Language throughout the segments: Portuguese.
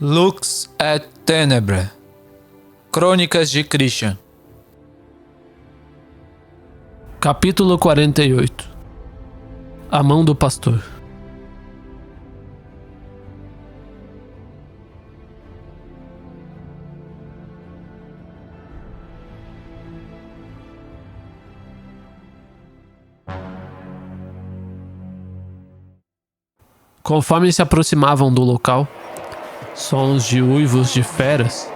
Lux et Tenebrae. Crônicas de Christian. Capítulo 48. A mão do pastor. Conforme se aproximavam do local, sons de uivos de feras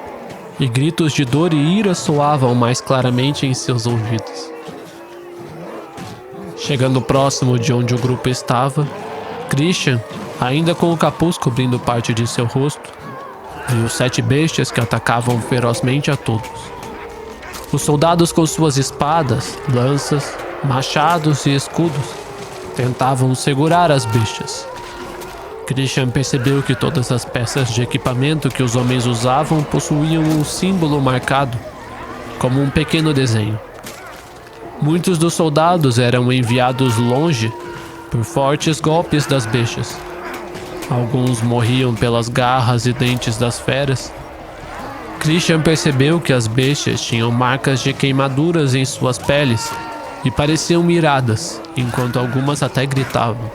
e gritos de dor e ira soavam mais claramente em seus ouvidos. Chegando próximo de onde o grupo estava, Christian, ainda com o capuz cobrindo parte de seu rosto, viu 7 bestias que atacavam ferozmente a todos. Os soldados com suas espadas, lanças, machados e escudos tentavam segurar as bestias. Christian percebeu que todas as peças de equipamento que os homens usavam possuíam um símbolo marcado, como um pequeno desenho. Muitos dos soldados eram enviados longe por fortes golpes das bestias. Alguns morriam pelas garras e dentes das feras. Christian percebeu que as bestias tinham marcas de queimaduras em suas peles e pareciam iradas, enquanto algumas até gritavam: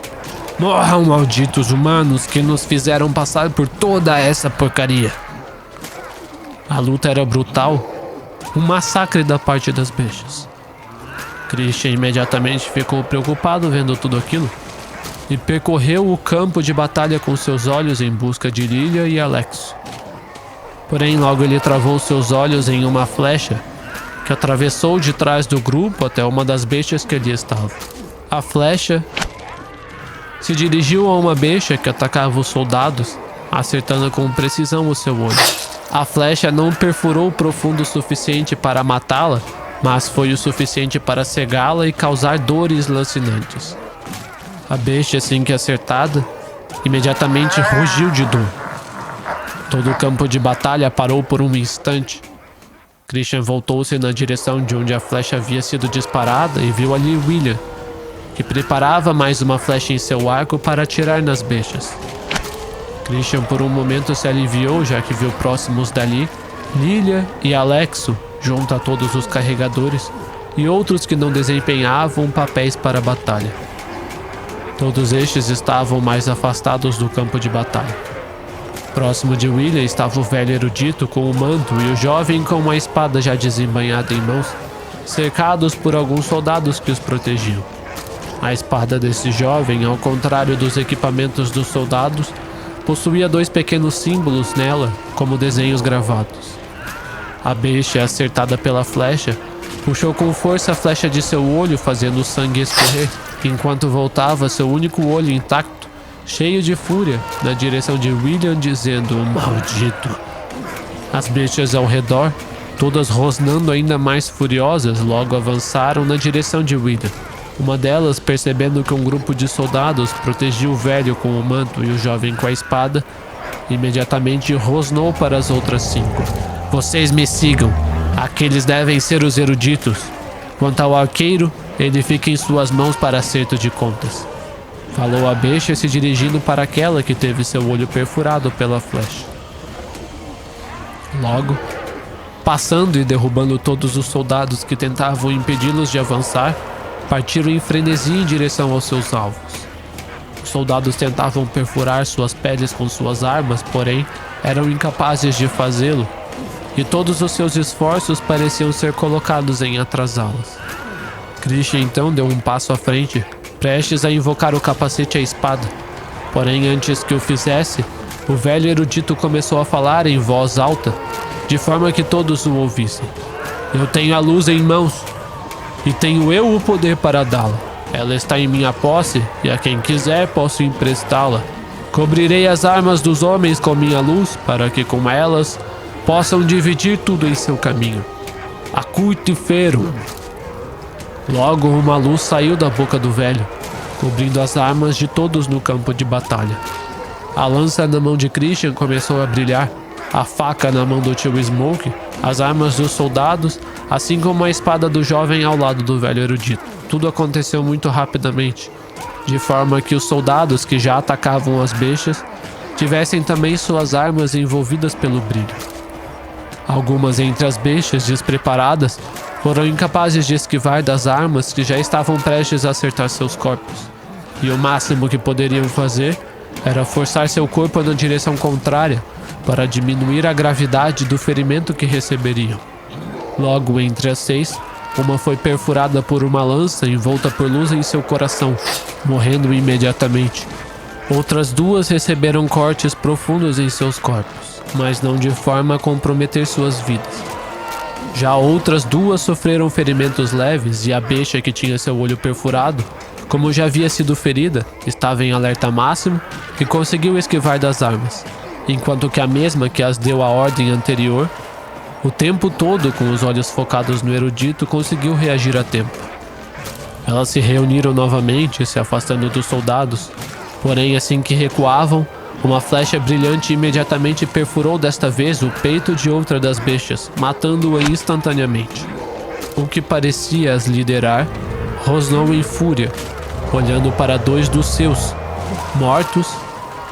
"Morram, malditos humanos que nos fizeram passar por toda essa porcaria!" A luta era brutal, um massacre da parte das bestias. Christian imediatamente ficou preocupado vendo tudo aquilo e percorreu o campo de batalha com seus olhos em busca de Lilia e Alexo. Porém, logo ele travou seus olhos em uma flecha que atravessou de trás do grupo até uma das bestias que ali estava. A flecha se dirigiu a uma bestia que atacava os soldados, acertando com precisão o seu olho. A flecha não perfurou profundo o suficiente para matá-la, mas foi o suficiente para cegá-la e causar dores lancinantes. A bestia, assim que acertada, imediatamente rugiu de dor. Todo o campo de batalha parou por um instante. Christian voltou-se na direção de onde a flecha havia sido disparada e viu ali William, que preparava mais uma flecha em seu arco para atirar nas bestias. Christian por um momento se aliviou, já que viu próximos dali Lilia e Alexo, junto a todos os carregadores e outros que não desempenhavam papéis para a batalha. Todos estes estavam mais afastados do campo de batalha. Próximo de William estava o velho erudito com o manto e o jovem com uma espada já desembainhada em mãos, cercados por alguns soldados que os protegiam. A espada desse jovem, ao contrário dos equipamentos dos soldados, possuía 2 pequenos símbolos nela, como desenhos gravados. A bestia, acertada pela flecha, puxou com força a flecha de seu olho, fazendo o sangue escorrer, enquanto voltava seu único olho intacto, cheio de fúria, na direção de William, dizendo: "Maldito!" As bestias ao redor, todas rosnando ainda mais furiosas, logo avançaram na direção de William. Uma delas, percebendo que um grupo de soldados protegia o velho com o manto e o jovem com a espada, imediatamente rosnou para as outras 5: "Vocês me sigam. Aqueles devem ser os eruditos. Quanto ao arqueiro, ele fica em suas mãos para acerto de contas." Falou a bestia, se dirigindo para aquela que teve seu olho perfurado pela flecha. Logo, passando e derrubando todos os soldados que tentavam impedi-los de avançar, partiram em frenesi em direção aos seus alvos. Os soldados tentavam perfurar suas peles com suas armas, porém eram incapazes de fazê-lo, e todos os seus esforços pareciam ser colocados em atrasá-las. Christian então deu um passo à frente, prestes a invocar o capacete e a espada. Porém, antes que o fizesse, o velho erudito começou a falar em voz alta, de forma que todos o ouvissem: "Eu tenho a luz em mãos, e tenho eu o poder para dá-la. Ela está em minha posse, e a quem quiser posso emprestá-la. Cobrirei as armas dos homens com minha luz, para que com elas possam dividir tudo em seu caminho. Acurte fero." Logo, uma luz saiu da boca do velho, cobrindo as armas de todos no campo de batalha. A lança na mão de Christian começou a brilhar, a faca na mão do tio Smoke, as armas dos soldados, assim como a espada do jovem ao lado do velho erudito. Tudo aconteceu muito rapidamente, de forma que os soldados que já atacavam as bestias tivessem também suas armas envolvidas pelo brilho. Algumas entre as bestas despreparadas foram incapazes de esquivar das armas que já estavam prestes a acertar seus corpos, e o máximo que poderiam fazer era forçar seu corpo na direção contrária para diminuir a gravidade do ferimento que receberiam. Logo entre as 6, uma foi perfurada por uma lança envolta por luz em seu coração, morrendo imediatamente. Outras 2 receberam cortes profundos em seus corpos, mas não de forma a comprometer suas vidas. Já outras 2 sofreram ferimentos leves e a besta que tinha seu olho perfurado, como já havia sido ferida, estava em alerta máximo e conseguiu esquivar das armas, enquanto que a mesma que as deu a ordem anterior, o tempo todo com os olhos focados no erudito, conseguiu reagir a tempo. Elas se reuniram novamente, se afastando dos soldados, porém assim que recuavam, uma flecha brilhante imediatamente perfurou desta vez o peito de outra das bestas, matando-a instantaneamente. O que parecia as liderar, rosnou em fúria, olhando para 2 dos seus, mortos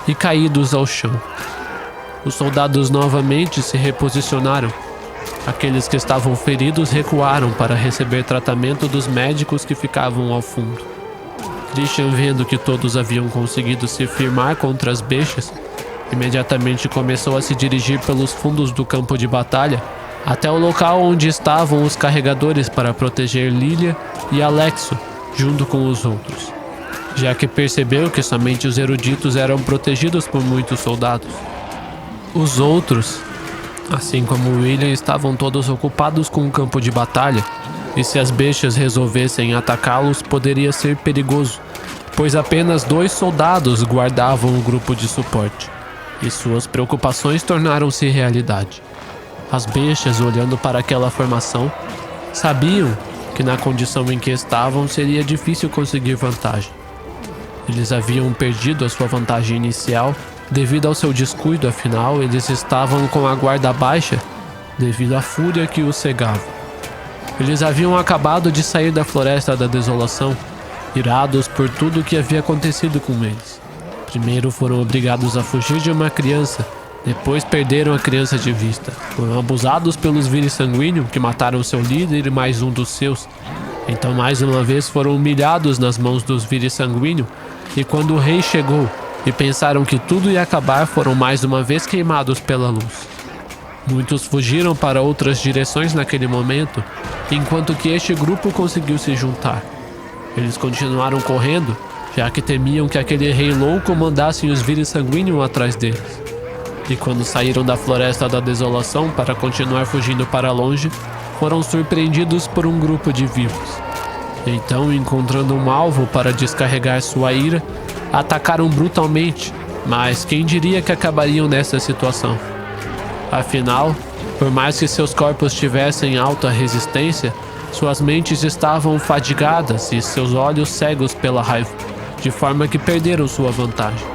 e caídos ao chão. Os soldados novamente se reposicionaram. Aqueles que estavam feridos recuaram para receber tratamento dos médicos que ficavam ao fundo. Christian, vendo que todos haviam conseguido se firmar contra as bestas, imediatamente começou a se dirigir pelos fundos do campo de batalha até o local onde estavam os carregadores para proteger Lilia e Alexo, junto com os outros, já que percebeu que somente os eruditos eram protegidos por muitos soldados. Os outros, assim como William, estavam todos ocupados com o campo de batalha, e se as bestas resolvessem atacá-los, poderia ser perigoso, pois apenas 2 soldados guardavam o grupo de suporte, e suas preocupações tornaram-se realidade. As bestas, olhando para aquela formação, sabiam que na condição em que estavam seria difícil conseguir vantagem. Eles haviam perdido a sua vantagem inicial devido ao seu descuido, afinal eles estavam com a guarda baixa devido à fúria que os cegava. Eles haviam acabado de sair da Floresta da Desolação, irados por tudo o que havia acontecido com eles. Primeiro foram obrigados a fugir de uma criança, depois perderam a criança de vista. Foram abusados pelos Vires Sanguíneo, que mataram seu líder e mais um dos seus. Então mais uma vez foram humilhados nas mãos dos Vires Sanguíneo, e quando o rei chegou e pensaram que tudo ia acabar, foram mais uma vez queimados pela luz. Muitos fugiram para outras direções naquele momento, enquanto que este grupo conseguiu se juntar. Eles continuaram correndo, já que temiam que aquele rei louco mandasse os Vires Sanguíneo atrás deles. E quando saíram da Floresta da Desolação para continuar fugindo para longe, foram surpreendidos por um grupo de vivos. Então, encontrando um alvo para descarregar sua ira, atacaram brutalmente, mas quem diria que acabariam nessa situação? Afinal, por mais que seus corpos tivessem alta resistência, suas mentes estavam fadigadas e seus olhos cegos pela raiva, de forma que perderam sua vantagem.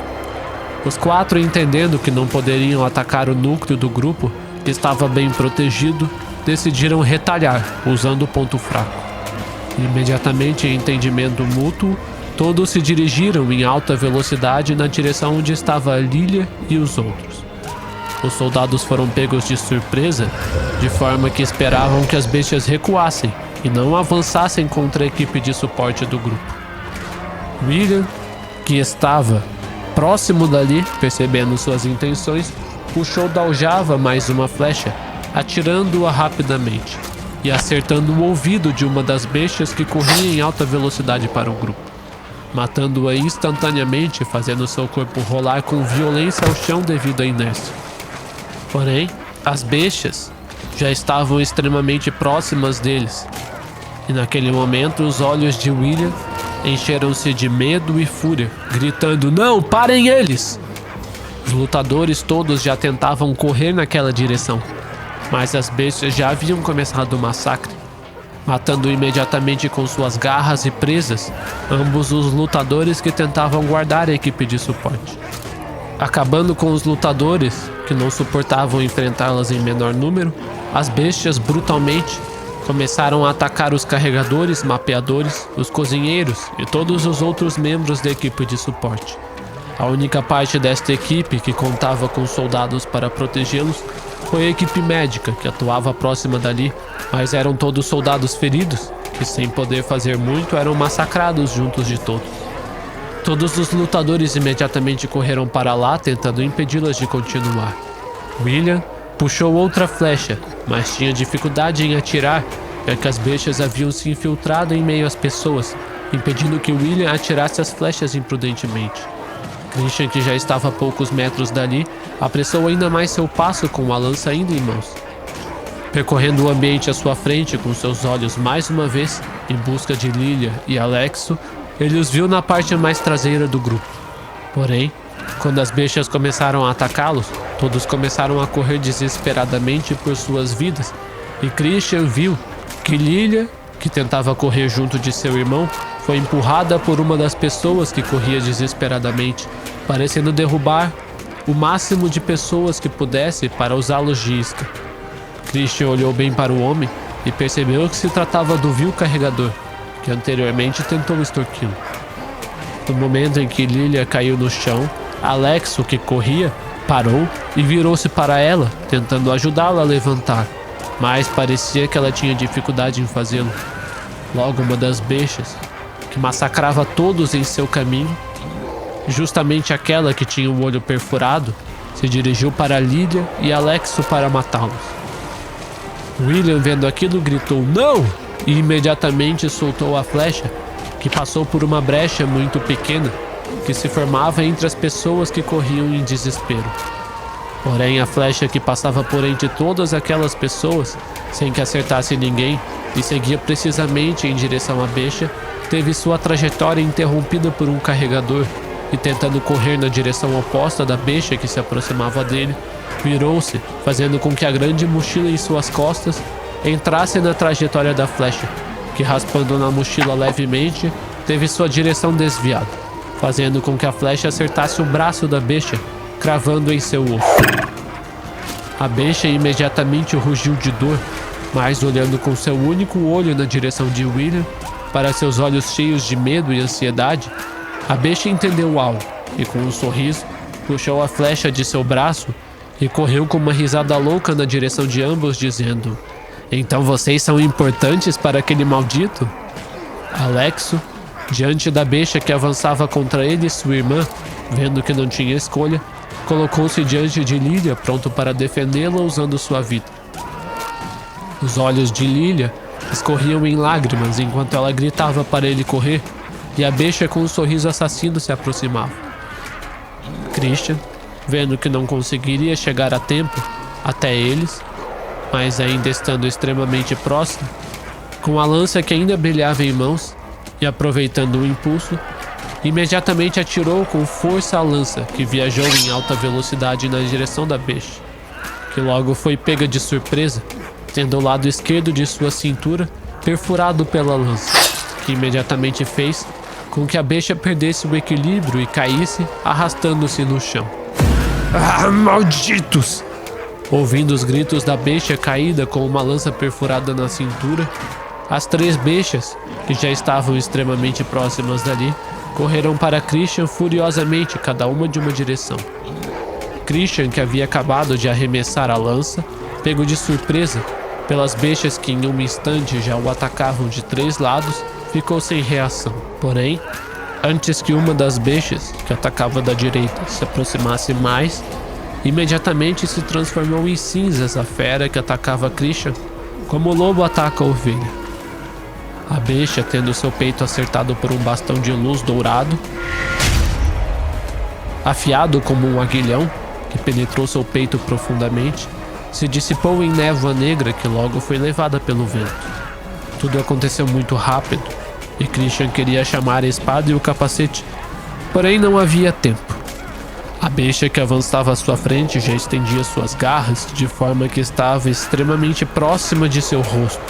Os 4, entendendo que não poderiam atacar o núcleo do grupo, que estava bem protegido, decidiram retalhar, usando o ponto fraco. Imediatamente, em entendimento mútuo, todos se dirigiram em alta velocidade na direção onde estava a Lilia e os outros. Os soldados foram pegos de surpresa, de forma que esperavam que as bestas recuassem e não avançassem contra a equipe de suporte do grupo. William, que estava próximo dali, percebendo suas intenções, puxou da aljava mais uma flecha, atirando-a rapidamente e acertando o ouvido de uma das bestas que corria em alta velocidade para o grupo, matando-a instantaneamente, fazendo seu corpo rolar com violência ao chão devido à inércia. Porém, as bestas já estavam extremamente próximas deles, e naquele momento os olhos de William encheram-se de medo e fúria, gritando: "Não, parem eles!" Os lutadores todos já tentavam correr naquela direção, mas as bestas já haviam começado o massacre, matando imediatamente com suas garras e presas ambos os lutadores que tentavam guardar a equipe de suporte. Acabando com os lutadores que não suportavam enfrentá-las em menor número, as bestas brutalmente começaram a atacar os carregadores, mapeadores, os cozinheiros e todos os outros membros da equipe de suporte, A única parte desta equipe que contava com soldados para protegê-los foi a equipe médica que atuava próxima dali, mas eram todos soldados feridos, que sem poder fazer muito eram massacrados juntos de todos. Todos os lutadores imediatamente correram para lá tentando impedi-las de continuar. William puxou outra flecha, mas tinha dificuldade em atirar, já que as bestas haviam se infiltrado em meio às pessoas, impedindo que William atirasse as flechas imprudentemente. Christian, que já estava a poucos metros dali, apressou ainda mais seu passo com a lança ainda em mãos. Percorrendo o ambiente à sua frente com seus olhos mais uma vez, em busca de Lilia e Alexo, ele os viu na parte mais traseira do grupo. Porém, quando as bestas começaram a atacá-los, todos começaram a correr desesperadamente por suas vidas, e Christian viu que Lilia, que tentava correr junto de seu irmão, foi empurrada por uma das pessoas que corria desesperadamente, parecendo derrubar o máximo de pessoas que pudesse para usá-los de isca. Christian olhou bem para o homem e percebeu que se tratava do vil carregador, que anteriormente tentou extorquí-lo. No momento em que Lilia caiu no chão, Alexo, que corria, parou e virou-se para ela, tentando ajudá-la a levantar, mas parecia que ela tinha dificuldade em fazê-lo. Logo, uma das bestas, que massacrava todos em seu caminho, justamente aquela que tinha o olho perfurado, se dirigiu para Lilia e Alexo para matá-los. William, vendo aquilo, gritou "Não!" e imediatamente soltou a flecha, que passou por uma brecha muito pequena que se formava entre as pessoas que corriam em desespero. Porém, a flecha que passava por entre todas aquelas pessoas, sem que acertasse ninguém, e seguia precisamente em direção à besta, teve sua trajetória interrompida por um carregador, e tentando correr na direção oposta da besta que se aproximava dele, virou-se, fazendo com que a grande mochila em suas costas entrasse na trajetória da flecha, que, raspando na mochila levemente, teve sua direção desviada, fazendo com que a flecha acertasse o braço da besta, cravando em seu osso. A besta imediatamente rugiu de dor, mas olhando com seu único olho na direção de William, para seus olhos cheios de medo e ansiedade, a besta entendeu algo e, com um sorriso, puxou a flecha de seu braço e correu com uma risada louca na direção de ambos, dizendo: "Então vocês são importantes para aquele maldito?" Alexo, diante da besta que avançava contra ele e sua irmã, vendo que não tinha escolha, colocou-se diante de Lilia, pronto para defendê-la usando sua vida. Os olhos de Lilia escorriam em lágrimas enquanto ela gritava para ele correr, e a besta com um sorriso assassino se aproximava. Christian, vendo que não conseguiria chegar a tempo até eles, mas ainda estando extremamente próximo, com a lança que ainda brilhava em mãos, e aproveitando o impulso, imediatamente atirou com força a lança, que viajou em alta velocidade na direção da besta, que logo foi pega de surpresa, tendo o lado esquerdo de sua cintura perfurado pela lança, que imediatamente fez com que a besta perdesse o equilíbrio e caísse, arrastando-se no chão. "Ah, malditos!" Ouvindo os gritos da besta caída com uma lança perfurada na cintura, as três bestas, que já estavam extremamente próximas dali, correram para Christian furiosamente, cada uma de uma direção. Christian, que havia acabado de arremessar a lança, pego de surpresa pelas bestas que em um instante já o atacavam de três lados, ficou sem reação. Porém, antes que uma das bestas, que atacava da direita, se aproximasse mais, imediatamente se transformou em cinzas a fera que atacava Christian, como o lobo ataca a ovelha. A besta, tendo seu peito acertado por um bastão de luz dourado, afiado como um aguilhão, que penetrou seu peito profundamente, se dissipou em névoa negra que logo foi levada pelo vento. Tudo aconteceu muito rápido, e Christian queria chamar a espada e o capacete, porém não havia tempo. A besta que avançava à sua frente já estendia suas garras de forma que estava extremamente próxima de seu rosto,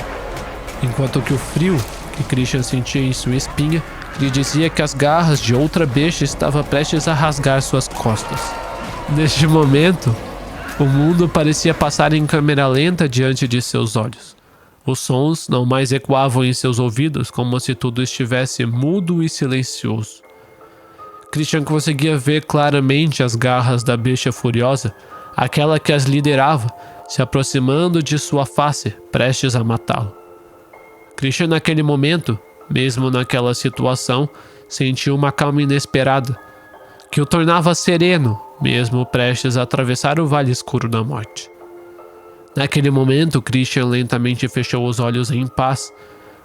enquanto que o frio que Christian sentia em sua espinha lhe dizia que as garras de outra besta estavam prestes a rasgar suas costas. Neste momento, o mundo parecia passar em câmera lenta diante de seus olhos. Os sons não mais ecoavam em seus ouvidos, como se tudo estivesse mudo e silencioso. Christian conseguia ver claramente as garras da besta furiosa, aquela que as liderava, se aproximando de sua face, prestes a matá-lo. Christian, naquele momento, mesmo naquela situação, sentiu uma calma inesperada, que o tornava sereno, mesmo prestes a atravessar o vale escuro da morte. Naquele momento, Christian lentamente fechou os olhos em paz,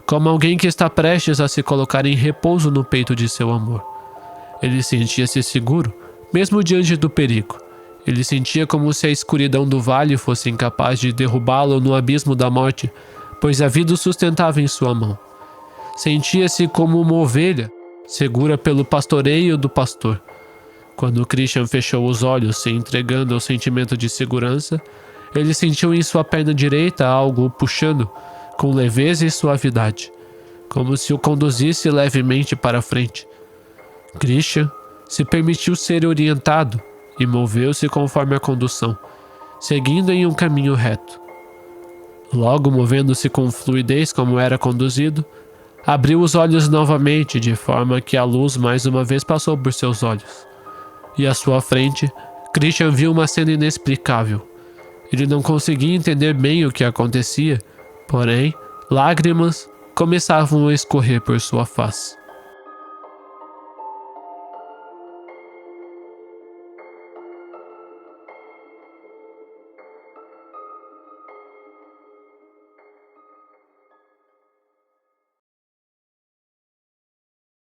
como alguém que está prestes a se colocar em repouso no peito de seu amor. Ele sentia-se seguro, mesmo diante do perigo. Ele sentia como se a escuridão do vale fosse incapaz de derrubá-lo no abismo da morte, pois a vida o sustentava em sua mão. Sentia-se como uma ovelha, segura pelo pastoreio do pastor. Quando Christian fechou os olhos, se entregando ao sentimento de segurança, ele sentiu em sua perna direita algo o puxando, com leveza e suavidade, como se o conduzisse levemente para frente. Christian se permitiu ser orientado e moveu-se conforme a condução, seguindo em um caminho reto. Logo, movendo-se com fluidez como era conduzido, abriu os olhos novamente, de forma que a luz mais uma vez passou por seus olhos. E à sua frente, Christian viu uma cena inexplicável. Ele não conseguia entender bem o que acontecia, porém, lágrimas começavam a escorrer por sua face.